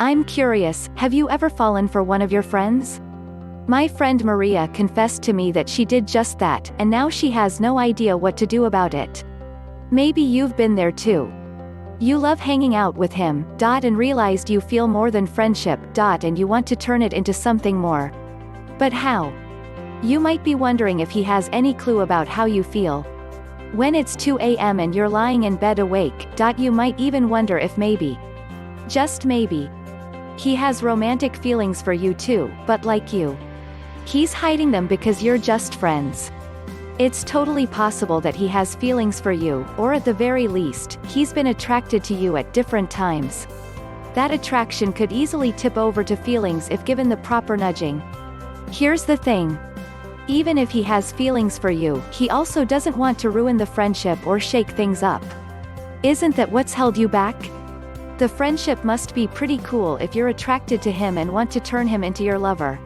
I'm curious, have you ever fallen for one of your friends? My friend Maria confessed to me that she did just that, and now she has no idea what to do about it. Maybe you've been there too. You love hanging out with him, and realized you feel more than friendship, and you want to turn it into something more. But how? You might be wondering if he has any clue about how you feel. When it's 2 a.m. and you're lying in bed awake, you might even wonder if maybe, just maybe, he has romantic feelings for you too, but like you, he's hiding them because you're just friends. It's totally possible that he has feelings for you, or at the very least, he's been attracted to you at different times. That attraction could easily tip over to feelings if given the proper nudging. Here's the thing. Even if he has feelings for you, he also doesn't want to ruin the friendship or shake things up. Isn't that what's held you back? The friendship must be pretty cool if you're attracted to him and want to turn him into your lover.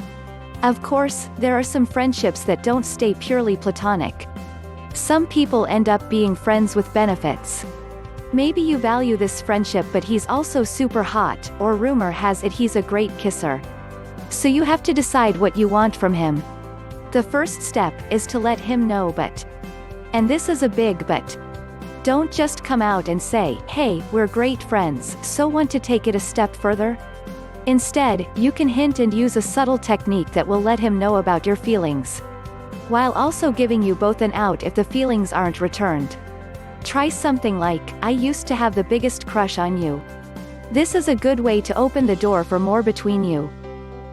Of course, there are some friendships that don't stay purely platonic. Some people end up being friends with benefits. Maybe you value this friendship but he's also super hot, or rumor has it he's a great kisser. So you have to decide what you want from him. The first step is to let him know, and this is a big but. Don't just come out and say, hey, we're great friends, so want to take it a step further? Instead, you can hint and use a subtle technique that will let him know about your feelings, while also giving you both an out if the feelings aren't returned. Try something like, I used to have the biggest crush on you. This is a good way to open the door for more between you.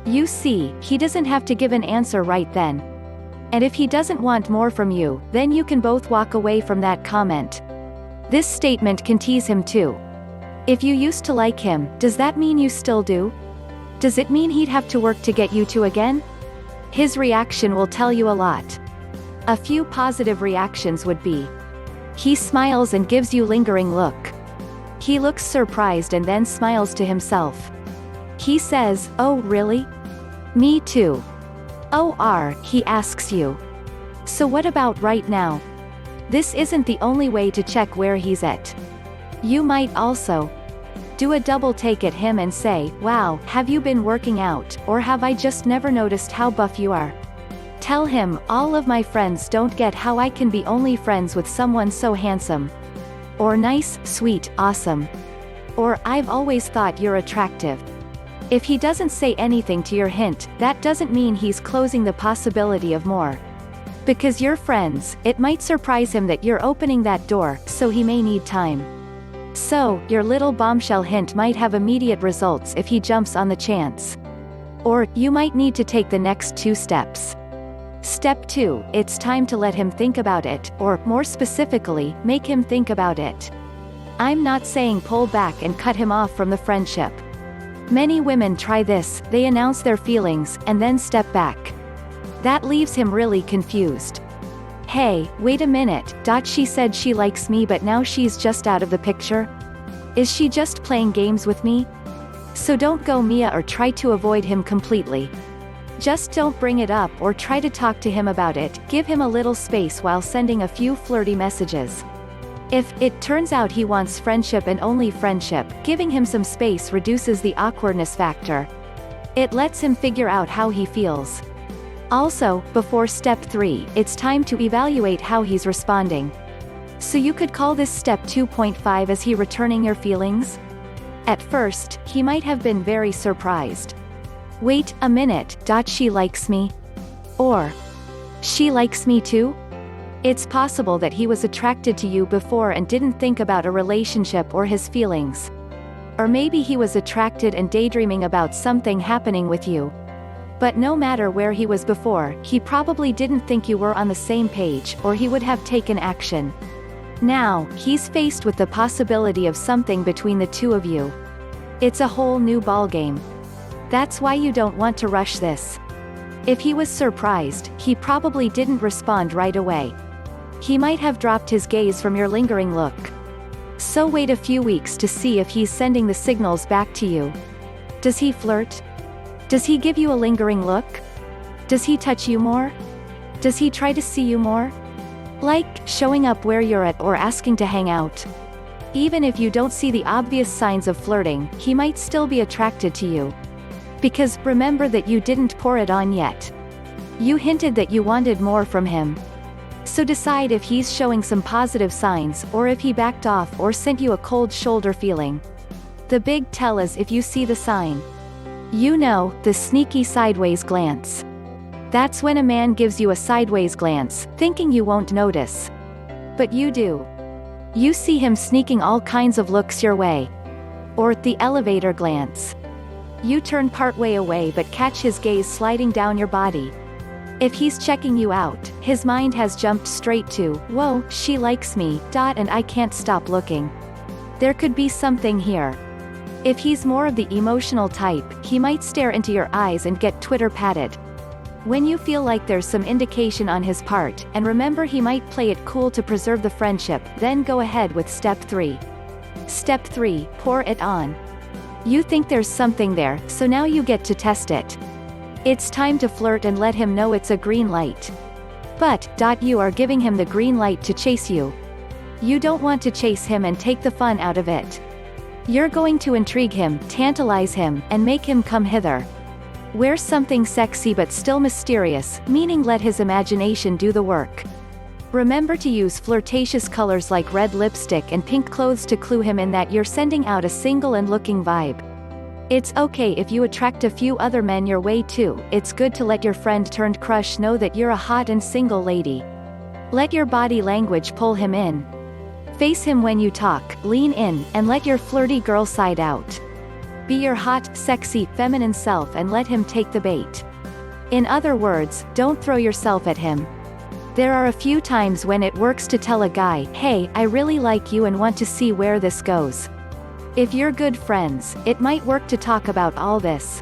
You see, he doesn't have to give an answer right then. And if he doesn't want more from you, then you can both walk away from that comment. This statement can tease him too. If you used to like him, does that mean you still do? Does it mean he'd have to work to get you to again? His reaction will tell you a lot. A few positive reactions would be: he smiles and gives you lingering look. He looks surprised and then smiles to himself. He says, oh really? Me too. Oh, he asks you. So what about right now? This isn't the only way to check where he's at. You might also do a double take at him and say, wow, have you been working out, or have I just never noticed how buff you are? Tell him, all of my friends don't get how I can be only friends with someone so handsome. Or nice, sweet, awesome. Or, I've always thought you're attractive. If he doesn't say anything to your hint, that doesn't mean he's closing the possibility of more. Because you're friends, it might surprise him that you're opening that door, so he may need time. So, your little bombshell hint might have immediate results if he jumps on the chance. Or, you might need to take the next 2 steps. Step 2, it's time to let him think about it, or, more specifically, make him think about it. I'm not saying pull back and cut him off from the friendship. Many women try this, they announce their feelings, and then step back. That leaves him really confused. Hey, wait a minute, she said she likes me but now she's just out of the picture? Is she just playing games with me? So don't go Mia or try to avoid him completely. Just don't bring it up or try to talk to him about it, give him a little space while sending a few flirty messages. If it turns out he wants friendship and only friendship, giving him some space reduces the awkwardness factor. It lets him figure out how he feels. Also, before step 3, it's time to evaluate how he's responding. So you could call this step 2.5 as he returning your feelings? At first, he might have been very surprised. Wait a minute, she likes me? Or, she likes me too? It's possible that he was attracted to you before and didn't think about a relationship or his feelings. Or maybe he was attracted and daydreaming about something happening with you. But no matter where he was before, he probably didn't think you were on the same page, or he would have taken action. Now, he's faced with the possibility of something between the two of you. It's a whole new ballgame. That's why you don't want to rush this. If he was surprised, he probably didn't respond right away. He might have dropped his gaze from your lingering look. So wait a few weeks to see if he's sending the signals back to you. Does he flirt? Does he give you a lingering look? Does he touch you more? Does he try to see you more? Like, showing up where you're at or asking to hang out? Even if you don't see the obvious signs of flirting, he might still be attracted to you. Because, remember that you didn't pour it on yet. You hinted that you wanted more from him. So decide if he's showing some positive signs, or if he backed off or sent you a cold shoulder feeling. The big tell is if you see the sign. You know, the sneaky sideways glance. That's when a man gives you a sideways glance, thinking you won't notice. But you do. You see him sneaking all kinds of looks your way. Or, the elevator glance. You turn partway away but catch his gaze sliding down your body. If he's checking you out, his mind has jumped straight to, whoa, she likes me, and I can't stop looking. There could be something here. If he's more of the emotional type, he might stare into your eyes and get Twitter patted. When you feel like there's some indication on his part, and remember he might play it cool to preserve the friendship, then go ahead with step 3. Step 3, pour it on. You think there's something there, so now you get to test it. It's time to flirt and let him know it's a green light. But, you are giving him the green light to chase you. You don't want to chase him and take the fun out of it. You're going to intrigue him, tantalize him, and make him come hither. Wear something sexy but still mysterious, meaning let his imagination do the work. Remember to use flirtatious colors like red lipstick and pink clothes to clue him in that you're sending out a single and looking vibe. It's okay if you attract a few other men your way too, it's good to let your friend turned crush know that you're a hot and single lady. Let your body language pull him in. Face him when you talk, lean in, and let your flirty girl side out. Be your hot, sexy, feminine self and let him take the bait. In other words, don't throw yourself at him. There are a few times when it works to tell a guy, hey, I really like you and want to see where this goes. If you're good friends, it might work to talk about all this.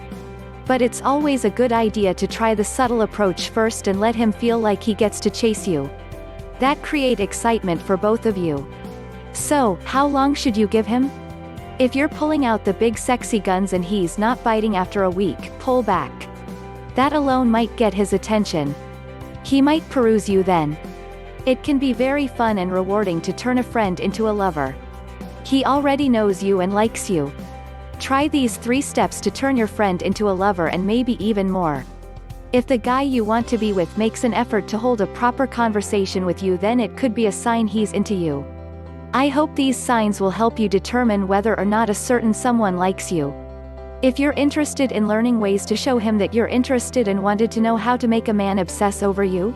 But it's always a good idea to try the subtle approach first and let him feel like he gets to chase you. That creates excitement for both of you. So, how long should you give him? If you're pulling out the big sexy guns and he's not biting after a week, pull back. That alone might get his attention. He might peruse you then. It can be very fun and rewarding to turn a friend into a lover. He already knows you and likes you. Try these 3 steps to turn your friend into a lover and maybe even more. If the guy you want to be with makes an effort to hold a proper conversation with you, then it could be a sign he's into you. I hope these signs will help you determine whether or not a certain someone likes you. If you're interested in learning ways to show him that you're interested and wanted to know how to make a man obsess over you,